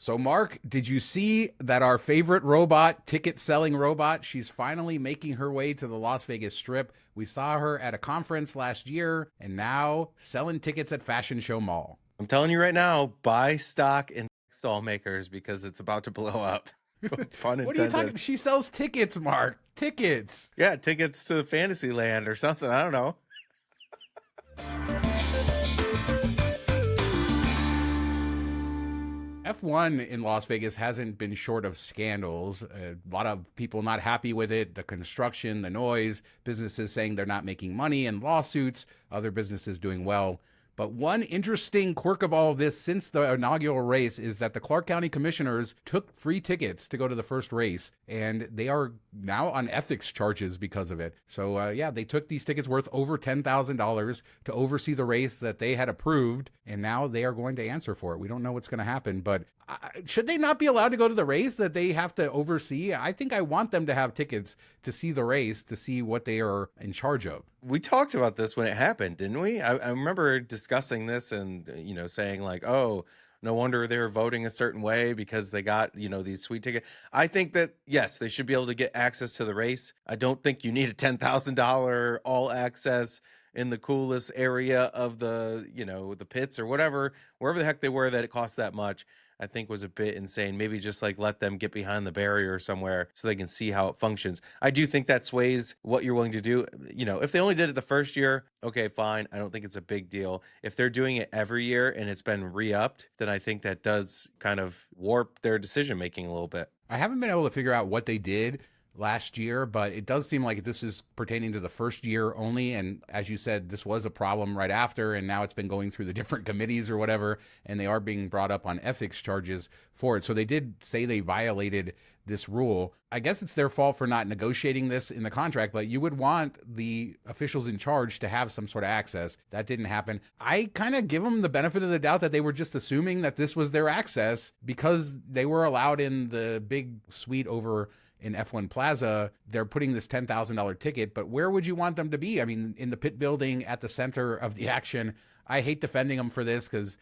So, Mark, did you see that our favorite robot, ticket selling robot, she's finally making her way to the Las Vegas Strip? We saw her at a conference last year and now selling tickets at Fashion Show Mall. I'm telling you right now, buy stock in stall makers because it's about to blow up. Pun What are you intended. talking? She sells tickets, Mark. Tickets. Yeah, tickets to Fantasyland or something. I don't know. F1 in Las Vegas hasn't been short of scandals. A lot of people not happy with it. The construction, the noise, businesses saying they're not making money, and lawsuits, other businesses doing well. But one interesting quirk of all of this since the inaugural race is that the Clark County commissioners took free tickets to go to the first race, and they are now on ethics charges because of it. So, yeah, they took these tickets worth over $10,000 to oversee the race that they had approved, and now they are going to answer for it. We don't know what's going to happen, but should they not be allowed to go to the race that they have to oversee? I think I want them to have tickets to see the race, to see what they are in charge of. We talked about this when it happened, didn't we? I remember discussing this and, saying like, oh, no wonder they were voting a certain way because they got, these sweet tickets. I think that, yes, they should be able to get access to the race. I don't think you need a $10,000 all access in the coolest area of the, the pits or whatever, wherever the heck they were that it cost that much. I think was a bit insane. Maybe just like let them get behind the barrier somewhere so they can see how it functions. I do think that sways what you're willing to do. If they only did it the first year, okay, fine. I don't think it's a big deal. If they're doing it every year and it's been re-upped, then I think that does kind of warp their decision making a little bit. I haven't been able to figure out what they did last year, but it does seem like this is pertaining to the first year only. And as you said, this was a problem right after, and now it's been going through the different committees or whatever, and they are being brought up on ethics charges for it. So they did say they violated this rule. I guess it's their fault for not negotiating this in the contract, but you would want the officials in charge to have some sort of access. That didn't happen. I kind of give them the benefit of the doubt that they were just assuming that this was their access because they were allowed in the big suite over in F1 Plaza. They're putting this $10,000 ticket, but where would you want them to be? I mean, in the pit building at the center of the action. I hate defending them for this because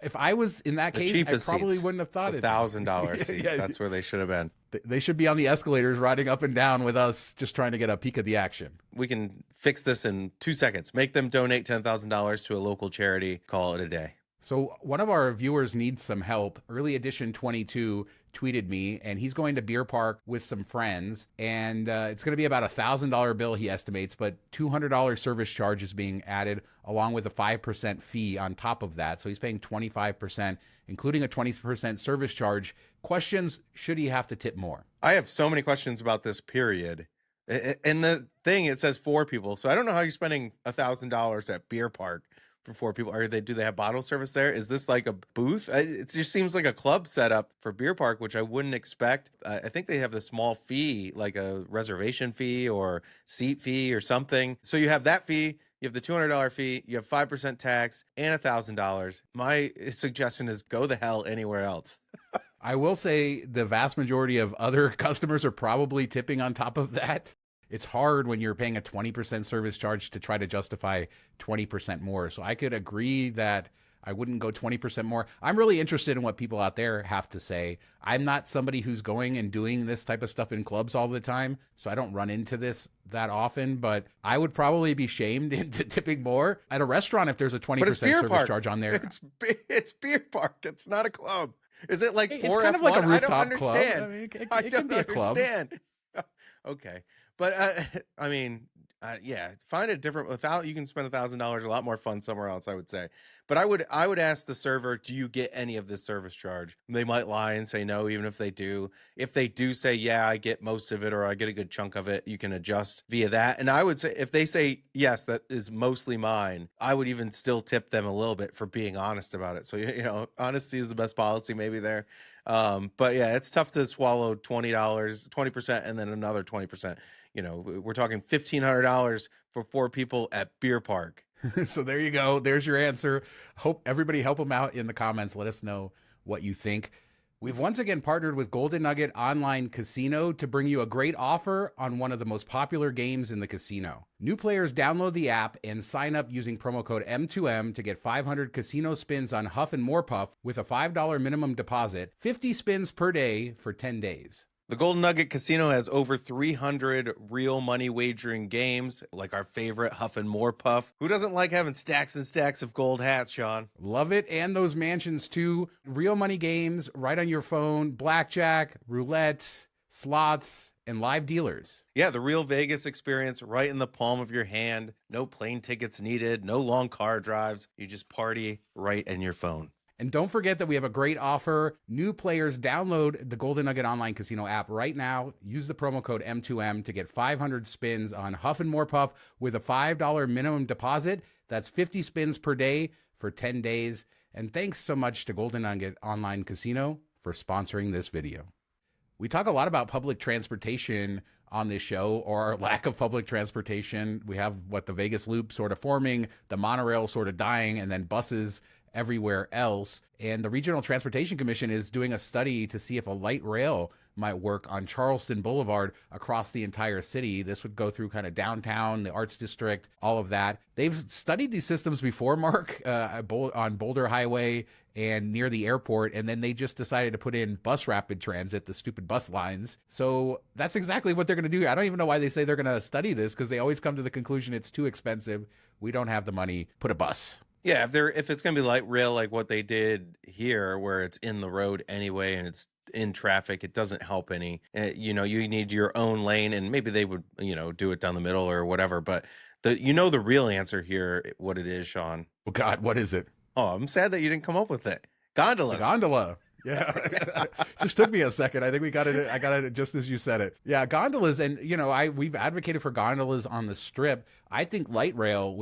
if I was in that case, I probably wouldn't have thought it. $1,000 seats. Yeah. That's where they should have been. They should be on the escalators riding up and down with us, just trying to get a peek of the action. We can fix this in 2 seconds. Make them donate $10,000 to a local charity. Call it a day. So one of our viewers needs some help. Early Edition 22 tweeted me, and he's going to Beer Park with some friends, and it's going to be about $1,000 bill, he estimates, but $200 service charge is being added along with a 5% fee on top of that. So he's paying 25%, including a 20% service charge. Questions, should he have to tip more? I have so many questions about this period. And the thing, it says 4 people. So I don't know how you're spending $1,000 at Beer Park for 4 people. Do they have bottle service there? Is this like a booth? It just seems like a club setup for Beer Park, which I wouldn't expect. I think they have the small fee, like a reservation fee or seat fee or something. So you have that fee, you have the $200 fee, you have 5% tax, and $1,000. My suggestion is go the hell anywhere else. I will say the vast majority of other customers are probably tipping on top of that. It's hard when you're paying a 20% service charge to try to justify 20% more. So I could agree that I wouldn't go 20% more. I'm really interested in what people out there have to say. I'm not somebody who's going and doing this type of stuff in clubs all the time, so I don't run into this that often, but I would probably be shamed into tipping more at a restaurant if there's a 20% service charge on there. It's Beer Park. It's not a club. Is it like 4F1? It's kind of like a rooftop I don't understand. club. I mean, it can be a club. Okay. But yeah, find a different you can spend $1,000 a lot more fun somewhere else, I would say. But I would ask the server, do you get any of this service charge? They might lie and say no, even if they do. If they do say, yeah, I get most of it or I get a good chunk of it, you can adjust via that. And I would say if they say, yes, that is mostly mine, I would even still tip them a little bit for being honest about it. So, honesty is the best policy maybe there. But yeah, it's tough to swallow $20, 20%, and then another 20%. We're talking $1,500 for 4 people at Beer Park. So there you go. There's your answer. Hope everybody help them out in the comments. Let us know what you think. We've once again partnered with Golden Nugget Online Casino to bring you a great offer on one of the most popular games in the casino. New players download the app and sign up using promo code M2M to get 500 casino spins on Huff and More Puff with a $5 minimum deposit, 50 spins per day for 10 days. The Golden Nugget Casino has over 300 real money wagering games, like our favorite Huff and More Puff. Who doesn't like having stacks and stacks of gold hats, Sean? Love it. And those mansions too. Real money games right on your phone, blackjack, roulette, slots, and live dealers. Yeah, the real Vegas experience right in the palm of your hand. No plane tickets needed, no long car drives. You just party right in your phone. And don't forget that we have a great offer. New players download the Golden Nugget Online Casino app right now. Use the promo code M2M to get 500 spins on Huff and More Puff with a $5 minimum deposit. That's 50 spins per day for 10 days. And thanks so much to Golden Nugget Online Casino for sponsoring this video. We talk a lot about public transportation on this show, or our lack of public transportation. We have the Vegas Loop sort of forming, the monorail sort of dying, and then buses everywhere else. And the Regional Transportation Commission is doing a study to see if a light rail might work on Charleston Boulevard across the entire city. This would go through kind of downtown, the Arts District, all of that. They've studied these systems before, Mark, on Boulder Highway and near the airport, and then they just decided to put in bus rapid transit, the stupid bus lines. So that's exactly what they're going to do. I don't even know why they say they're going to study this, because they always come to the conclusion it's too expensive. We don't have the money. Put a bus. Yeah, if it's going to be light rail like what they did here, where it's in the road anyway and it's in traffic, it doesn't help any. You need your own lane, and maybe they would, do it down the middle or whatever. But the real answer here, what it is, Sean. Oh God, what is it? Oh, I'm sad that you didn't come up with it. Gondolas. Gondola. Yeah. Just took me a second. I think I got it just as you said it. Yeah, gondolas. And, we've advocated for gondolas on the Strip. I think light rail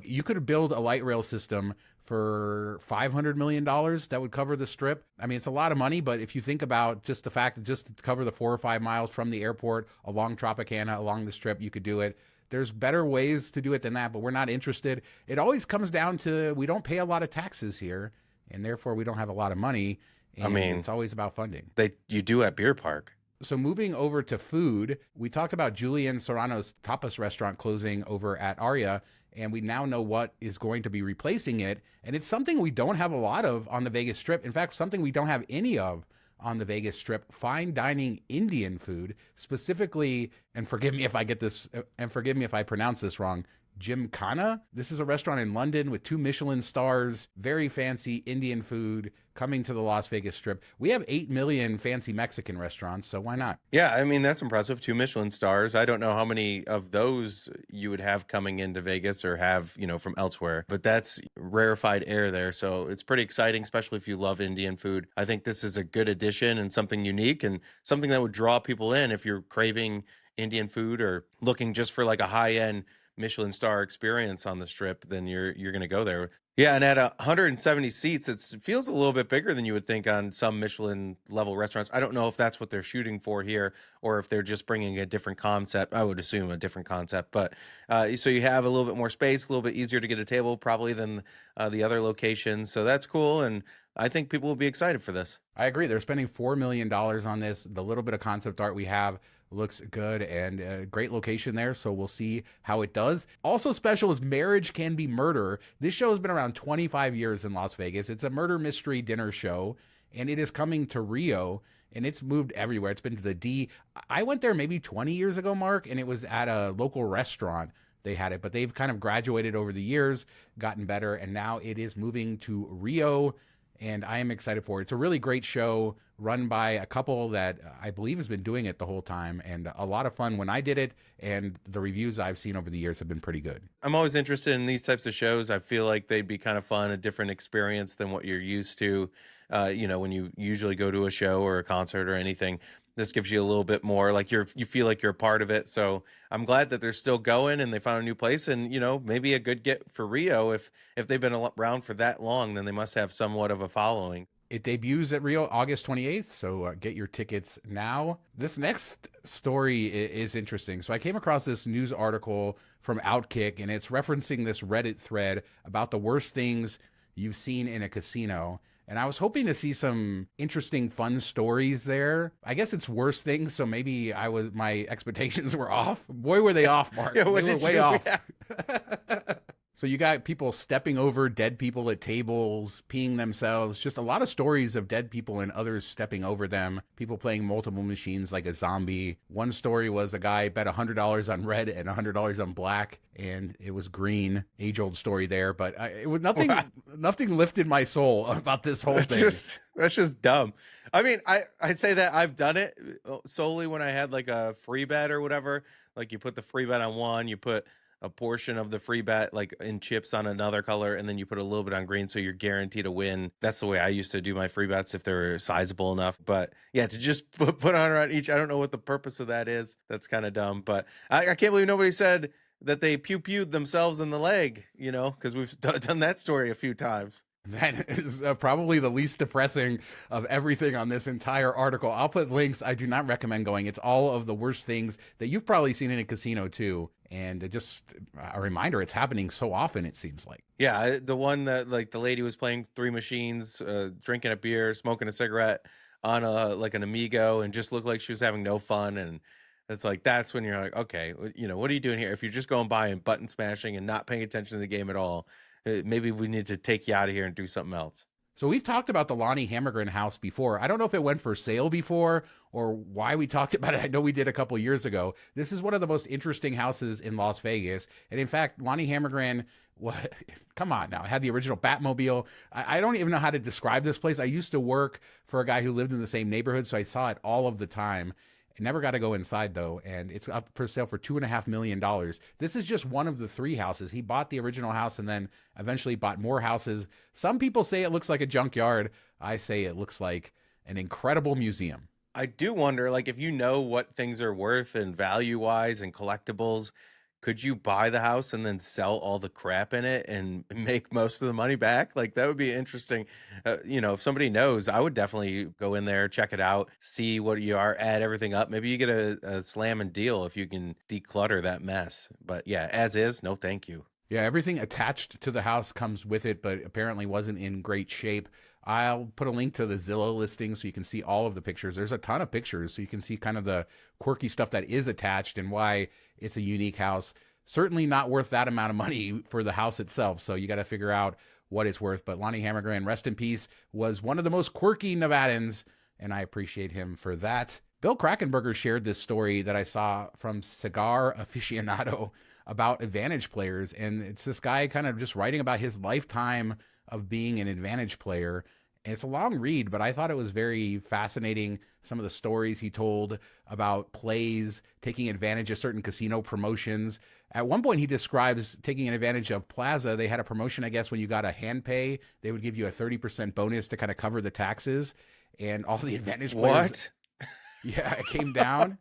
you could build a light rail system for $500 million that would cover the Strip. I mean, it's a lot of money, but if you think about just the fact that just to cover the 4 or 5 miles from the airport along Tropicana, along the Strip, you could do it. There's better ways to do it than that, but we're not interested. It always comes down to, we don't pay a lot of taxes here, and therefore we don't have a lot of money. And it's always about funding. You do at Beer Park. So moving over to food, we talked about Julian Serrano's tapas restaurant closing over at Aria, and we now know what is going to be replacing it. And it's something we don't have a lot of on the Vegas Strip. In fact, something we don't have any of on the Vegas Strip, fine dining Indian food, specifically, and forgive me if I pronounce this wrong, Gymkhana. This is a restaurant in London with 2 Michelin stars, very fancy Indian food coming to the Las Vegas Strip. We have 8 million fancy Mexican restaurants, so why not? Yeah, I mean, that's impressive. 2 Michelin stars. I don't know how many of those you would have coming into Vegas or have, from elsewhere, but that's rarefied air there. So it's pretty exciting, especially if you love Indian food. I think this is a good addition and something unique and something that would draw people in if you're craving Indian food or looking just for like a high-end Michelin star experience on the Strip, then you're going to go there. Yeah, and at 170 seats, it feels a little bit bigger than you would think on some Michelin level restaurants. I don't know if that's what they're shooting for here or if they're just bringing a different concept. I would assume a different concept, but so you have a little bit more space, a little bit easier to get a table probably than the other locations. So that's cool, and I think people will be excited for this. I agree. They're spending $4 million on this. The little bit of concept art we have looks good, and a great location there, so we'll see how it does. Also special is Marriage Can Be Murder. This show has been around 25 years in Las Vegas. It's a murder mystery dinner show, and it is coming to Rio, and it's moved everywhere. It's been to the D. I went there maybe 20 years ago, Mark, and it was at a local restaurant. They had it, but they've kind of graduated over the years, gotten better, and now it is moving to Rio, and I am excited for it. It's a really great show run by a couple that I believe has been doing it the whole time, and a lot of fun when I did it, and the reviews I've seen over the years have been pretty good. I'm always interested in these types of shows. I feel like they'd be kind of fun, a different experience than what you're used to, when you usually go to a show or a concert or anything. This gives you a little bit more, like you feel like you're a part of it. So I'm glad that they're still going and they found a new place, and maybe a good get for Rio. If they've been around for that long, then they must have somewhat of a following. It debuts at Rio August 28th, so get your tickets now. This next story is interesting. So I came across this news article from Outkick, and it's referencing this Reddit thread about the worst things you've seen in a casino. And I was hoping to see some interesting, fun stories there. I guess it's worse things, so maybe my expectations were off. Boy, were they off, Mark. Yeah, They what were did way you off. yeah. So you got people stepping over dead people at tables, peeing themselves. Just a lot of stories of dead people and others stepping over them. People playing multiple machines like a zombie. One story was a guy bet $100 on red and $100 on black, and it was green. Age-old story there, but it was nothing. Wow. Nothing lifted my soul about this whole thing. That's just dumb. I mean, I'd say that I've done it solely when I had like a free bet or whatever. Like you put the free bet on one, you put a portion of the free bet like in chips on another color, and then you put a little bit on green, so you're guaranteed a win. That's the way I used to do my free bets if they're sizable enough. But yeah, to just put on each, I don't know what the purpose of that is. That's kind of dumb. But I can't believe nobody said that they pew-pewed themselves in the leg, because we've done that story a few times. That is probably the least depressing of everything on this entire article. I'll put links. I do not recommend going. It's all of the worst things that you've probably seen in a casino too. And just a reminder, it's happening so often, it seems like. Yeah, the one that like the lady was playing 3 machines, drinking a beer, smoking a cigarette on an Amigo, and just looked like she was having no fun. And it's like, that's when you're like, okay, what are you doing here? If you're just going by and button smashing and not paying attention to the game at all, maybe we need to take you out of here and do something else. So we've talked about the Lonnie Hammagren house before. I don't know if it went for sale before or why we talked about it. I know we did a couple years ago. This is one of the most interesting houses in Las Vegas. And in fact, Lonnie Hammagren, come on now, had the original Batmobile. I don't even know how to describe this place. I used to work for a guy who lived in the same neighborhood, so I saw it all of the time. I never got to go inside though, and it's up for sale for $2.5 million. This is just one of the 3 houses. He bought the original house and then eventually bought more houses. Some people say it looks like a junkyard. I say it looks like an incredible museum. I do wonder, like, if you know what things are worth and value-wise and collectibles, could you buy the house and then sell all the crap in it and make most of the money back? Like, that would be interesting. If somebody knows, I would definitely go in there, check it out, see what you are, add everything up. Maybe you get a slamming deal if you can declutter that mess. But yeah, as is, no thank you. Yeah, everything attached to the house comes with it, but apparently wasn't in great shape. I'll put a link to the Zillow listing so you can see all of the pictures. There's a ton of pictures, so you can see kind of the quirky stuff that is attached and why it's a unique house. Certainly not worth that amount of money for the house itself, so you got to figure out what it's worth. But Lonnie Hammagren, rest in peace, was one of the most quirky Nevadans, and I appreciate him for that. Bill Krakenberger shared this story that I saw from Cigar Aficionado about Advantage players, and it's this guy kind of just writing about his lifetime of being an Advantage player. And it's a long read, but I thought it was very fascinating. Some of the stories he told about plays, taking advantage of certain casino promotions. At one point, he describes taking advantage of Plaza. They had a promotion, I guess, when you got a hand pay, they would give you a 30% bonus to kind of cover the taxes. And all the Advantage players. What? Yeah, it came down.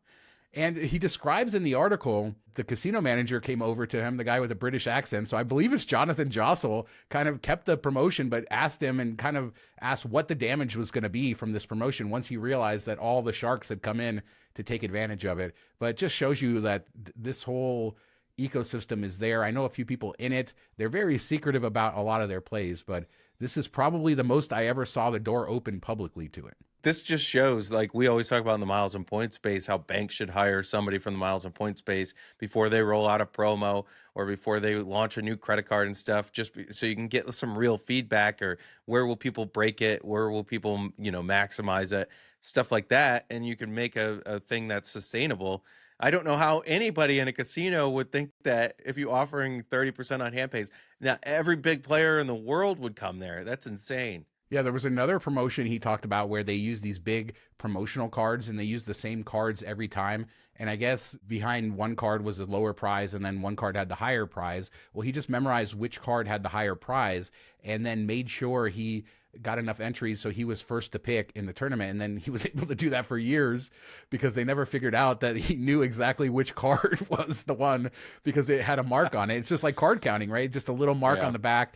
And he describes in the article, the casino manager came over to him, the guy with a British accent. So I believe it's Jonathan Jossel, kind of kept the promotion, but asked him and kind of asked what the damage was going to be from this promotion once he realized that all the sharks had come in to take advantage of it. But it just shows you that this whole ecosystem is there. I know a few people in it. They're very secretive about a lot of their plays, but this is probably the most I ever saw the door open publicly to it. This just shows, like we always talk about in the miles and point space, how banks should hire somebody from the miles and point space before they roll out a promo or before they launch a new credit card and stuff, so you can get some real feedback, or where will people break it, where will people maximize it, stuff like that, and you can make a thing that's sustainable. I don't know how anybody in a casino would think that if you're offering 30% on hand pays, now every big player in the world would come there. That's insane. Yeah, there was another promotion he talked about where they use these big promotional cards and they use the same cards every time. And I guess behind one card was a lower prize and then one card had the higher prize. Well, he just memorized which card had the higher prize and then made sure he got enough entries so he was first to pick in the tournament. And then he was able to do that for years because they never figured out that he knew exactly which card was the one because it had a mark on it. It's just like card counting, right? Just a little mark on the back.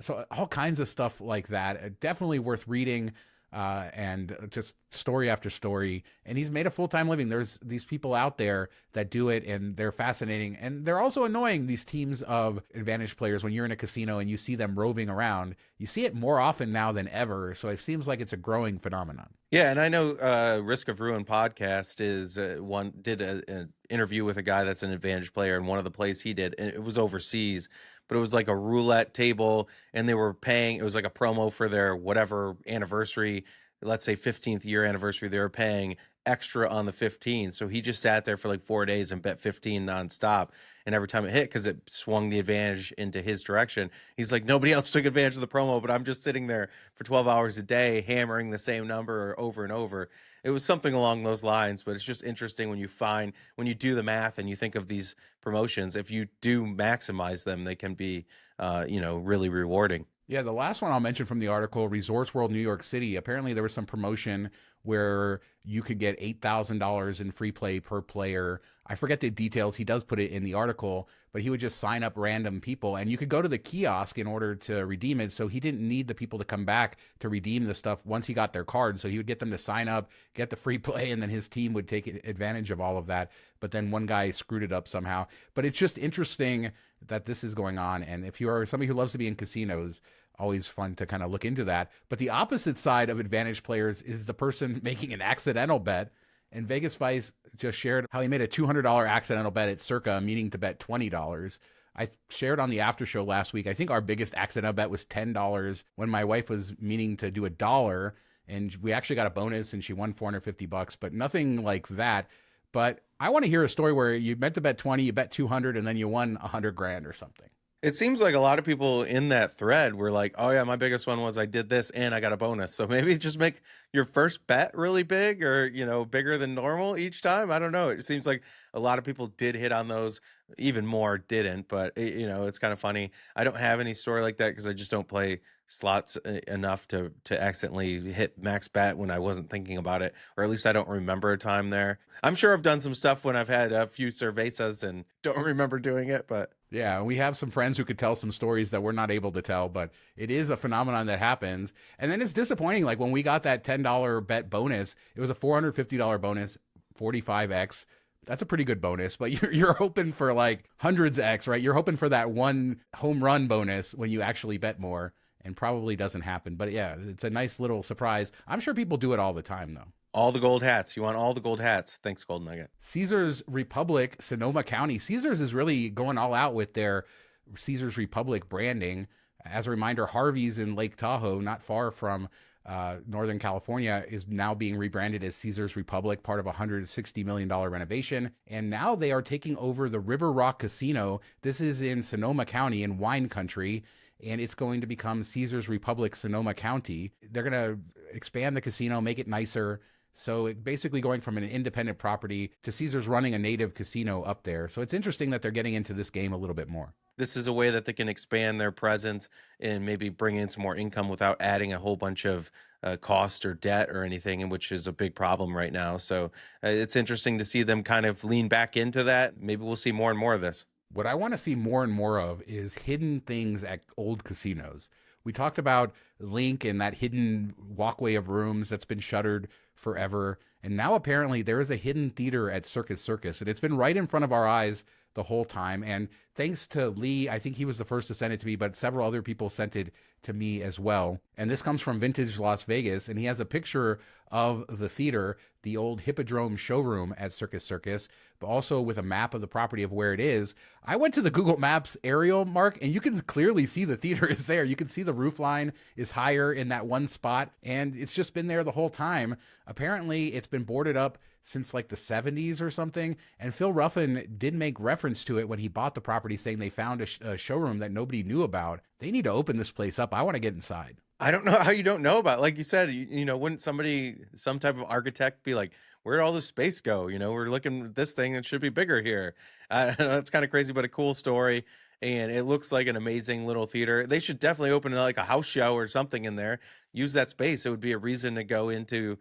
So all kinds of stuff like that. Definitely worth reading. and just story after story. And he's made a full-time living. There's these people out there that do it, and they're fascinating. And they're also annoying, these teams of advantage players. When you're in a casino and you see them roving around, you see it more often now than ever. So it seems like it's a growing phenomenon. Yeah, and I know Risk of Ruin podcast is an interview with a guy that's an advantage player, and one of the plays he did, and it was overseas, but it was like a roulette table, and they were paying. It was like a promo for their whatever anniversary, let's say 15th year anniversary. They were paying extra on the 15. So he just sat there for like 4 days and bet 15 nonstop. And every time it hit, because it swung the advantage into his direction, he's like, nobody else took advantage of the promo, but I'm just sitting there for 12 hours a day hammering the same number over and over. It was something along those lines, but it's just interesting when you do the math and you think of these promotions, if you do maximize them, they can be, really rewarding. Yeah, the last one I'll mention from the article, Resorts World New York City. Apparently, there was some promotion where you could get $8,000 in free play per player. I forget the details. He does put it in the article, but he would just sign up random people, and you could go to the kiosk in order to redeem it. So he didn't need the people to come back to redeem the stuff once he got their card. So he would get them to sign up, get the free play, and then his team would take advantage of all of that. But then one guy screwed it up somehow. But it's just interesting that this is going on. And if you are somebody who loves to be in casinos, always fun to kind of look into that. But the opposite side of advantage players is the person making an accidental bet. And Vegas Vice just shared how he made a $200 accidental bet at Circa, meaning to bet $20. I shared on the after show last week, I think our biggest accidental bet was $10 when my wife was meaning to do $1, and we actually got a bonus and she won $450, but nothing like that. But I want to hear a story where you meant to bet 20, you bet 200, and then you won 100 grand or something. It seems like a lot of people in that thread were like, oh yeah, my biggest one was I did this and I got a bonus. So maybe just make your first bet really big, or, bigger than normal each time. I don't know. It seems like a lot of people did hit on those, even more didn't, but it's kind of funny. I don't have any story like that because I just don't play slots enough to accidentally hit max bet when I wasn't thinking about it, or at least I don't remember a time there. I'm sure I've done some stuff when I've had a few cervezas and don't remember doing it, but yeah, we have some friends who could tell some stories that we're not able to tell, but it is a phenomenon that happens. And then it's disappointing. Like when we got that $10 bet bonus, it was a $450 bonus, 45x. That's a pretty good bonus, but you're hoping for like hundreds X, right? You're hoping for that one home run bonus when you actually bet more, and probably doesn't happen. But yeah, it's a nice little surprise. I'm sure people do it all the time though. All the gold hats. You want all the gold hats. Thanks, Gold Nugget. Caesars Republic, Sonoma County. Caesars is really going all out with their Caesars Republic branding. As a reminder, Harvey's in Lake Tahoe, not far from Northern California, is now being rebranded as Caesars Republic, part of a $160 million renovation. And now they are taking over the River Rock Casino. This is in Sonoma County in wine country, and it's going to become Caesars Republic Sonoma County. They're going to expand the casino, make it nicer. So it basically going from an independent property to Caesars running a native casino up there. So it's interesting that they're getting into this game a little bit more. This is a way that they can expand their presence and maybe bring in some more income without adding a whole bunch of cost or debt or anything, and which is a big problem right now. So it's interesting to see them kind of lean back into that. Maybe we'll see more and more of this. What I want to see more and more of is hidden things at old casinos. We talked about Link and that hidden walkway of rooms that's been shuttered forever. And now apparently there is a hidden theater at Circus Circus, and it's been right in front of our eyes the whole time. And thanks to Lee, I think he was the first to send it to me, but several other people sent it to me as well. And this comes from Vintage Las Vegas, and he has a picture of the theater, the old Hippodrome showroom at Circus Circus, but also with a map of the property of where it is. I went to the Google Maps aerial, Mark, and you can clearly see the theater is there. You can see the roof line is higher in that one spot, and it's just been there the whole time. Apparently, it's been boarded up since like the 70s or something. And Phil Ruffin did make reference to it when he bought the property, saying they found a showroom that nobody knew about. They need to open this place up. I want to get inside. I don't know how you don't know about it. Like you said, wouldn't some type of architect be like, where'd all this space go? We're looking at this thing that should be bigger here. That's kind of crazy, but a cool story. And it looks like an amazing little theater. They should definitely open like a house show or something in there. Use that space. It would be a reason to go into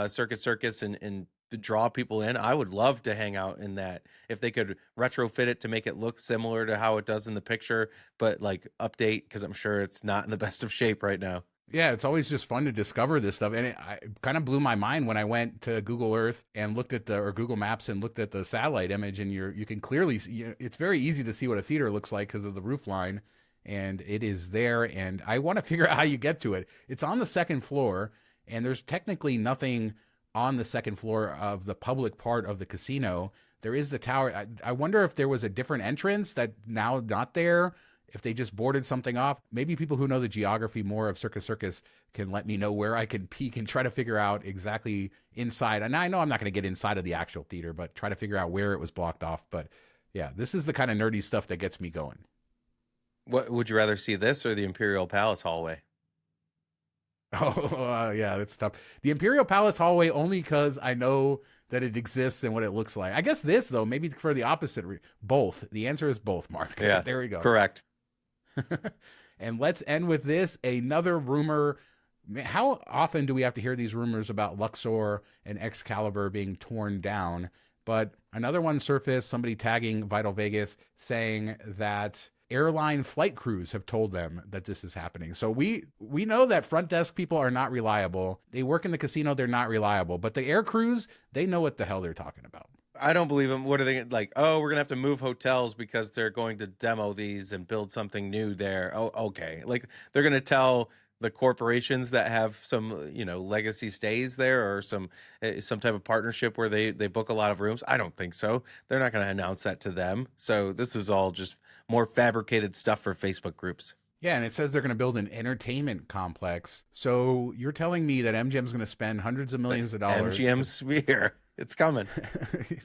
Circus Circus and to draw people in. I would love to hang out in that. If they could retrofit it to make it look similar to how it does in the picture, but like update, because I'm sure it's not in the best of shape right now. Yeah, it's always just fun to discover this stuff, and it kind of blew my mind when I went to Google Earth and looked at or Google Maps and looked at the satellite image, and you can clearly see, it's very easy to see what a theater looks like because of the roof line, and it is there. And I want to figure out how you get to it. It's on the second floor, and there's technically nothing on the second floor of the public part of the casino. There is the tower. I wonder if there was a different entrance that now not there, if they just boarded something off. Maybe people who know the geography more of Circus Circus can let me know where I can peek and try to figure out exactly inside. And I know I'm not going to get inside of the actual theater, but try to figure out where it was blocked off. But yeah, this is the kind of nerdy stuff that gets me going. What would you rather see, this or the Imperial Palace hallway? Oh, yeah, that's tough. The Imperial Palace hallway, only because I know that it exists and what it looks like. I guess this, though, maybe for the opposite. Both. The answer is both, Mark. Yeah, there we go. Correct. And let's end with this. Another rumor. How often do we have to hear these rumors about Luxor and Excalibur being torn down? But another one surfaced, somebody tagging Vital Vegas saying that airline flight crews have told them that this is happening. So we know that front desk people are not reliable. They work in the casino, they're not reliable. But the air crews, they know what the hell they're talking about. I don't believe them. What are they like? Oh, we're gonna have to move hotels because they're going to demo these and build something new there. Oh, okay. Like they're gonna tell the corporations that have some, legacy stays there, or some type of partnership where they book a lot of rooms. I don't think so. They're not going to announce that to them. So this is all just more fabricated stuff for Facebook groups. Yeah, and it says they're going to build an entertainment complex. So you're telling me that MGM's going to spend hundreds of millions of dollars. MGM Sphere. It's coming.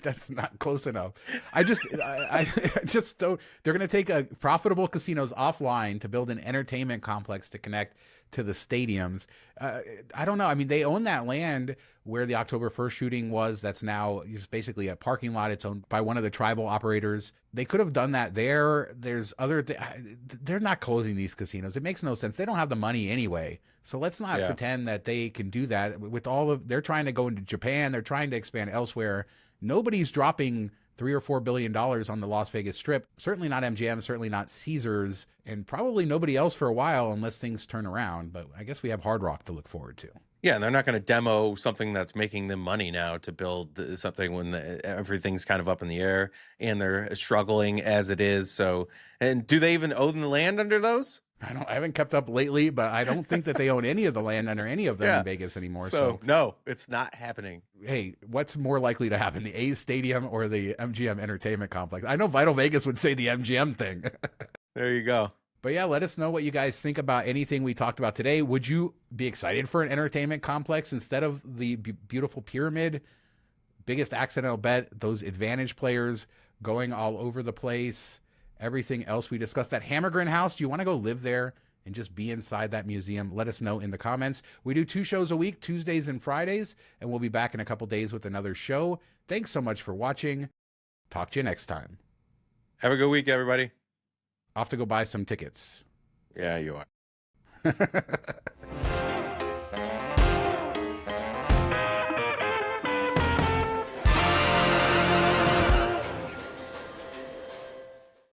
That's not close enough. I just don't. They're going to take a profitable casinos offline to build an entertainment complex to connect to the stadiums. I don't know. I mean, they own that land where the October 1st shooting was. That's now just basically a parking lot. It's owned by one of the tribal operators. They could have done that there. There's other. They're not closing these casinos. It makes no sense. They don't have the money anyway. So let's not pretend that they can do that with all of. They're trying to go into Japan. They're trying to expand elsewhere. Nobody's dropping $3 or $4 billion on the Las Vegas Strip. Certainly not MGM, certainly not Caesars, and probably nobody else for a while unless things turn around. But I guess we have Hard Rock to look forward to. Yeah, and they're not going to demo something that's making them money now to build something when everything's kind of up in the air and they're struggling as it is. So, and do they even own the land under those? I haven't kept up lately, but I don't think that they own any of the land under any of them in Vegas anymore. So no, it's not happening. Hey, what's more likely to happen, the A's Stadium or the MGM Entertainment Complex? I know Vital Vegas would say the MGM thing. There you go. But yeah, let us know what you guys think about anything we talked about today. Would you be excited for an entertainment complex instead of the beautiful pyramid? Biggest accidental bet, those advantage players going all over the place. Everything else we discussed. That Hammagren house, do you want to go live there and just be inside that museum? Let us know in the comments. We do 2 shows a week, Tuesdays and Fridays, and we'll be back in a couple days with another show. Thanks so much for watching. Talk to you next time. Have a good week, everybody. Off to go buy some tickets. Yeah, you are.